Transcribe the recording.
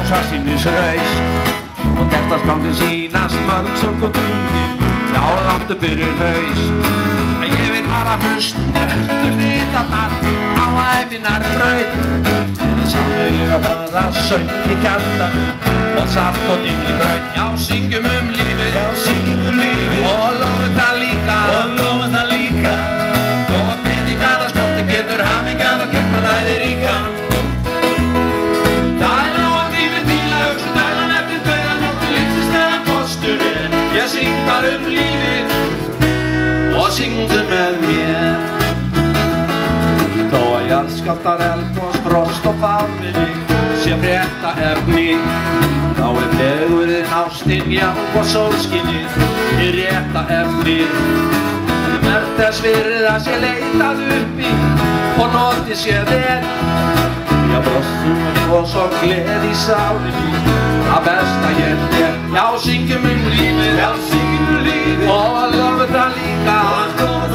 Svartsýnisraus og kertaskáldin sýnast mörg sorg og tundir já, láttu fyrir haus ég vil bara hlust eftir vitarnar á æfinar braut saman ég að bara söng í kjartan og saft og dingli braut já, syngjum lífið og lofum það líka og peningar að skóldi getur hamingjan og gegn að æði ríka ég syng bara lífið og syngdu með mér þó að jarðskjálftar, eldgos, frost og faðminn sé fréttaefni þá fegurðin, ástin, já og sólskinið í réttaefni verð þess virði að sé leitað uppi og notið sé vel já, brostum og svo gleði í sálinni að besta ég já, syngjum lífið og lofum það líka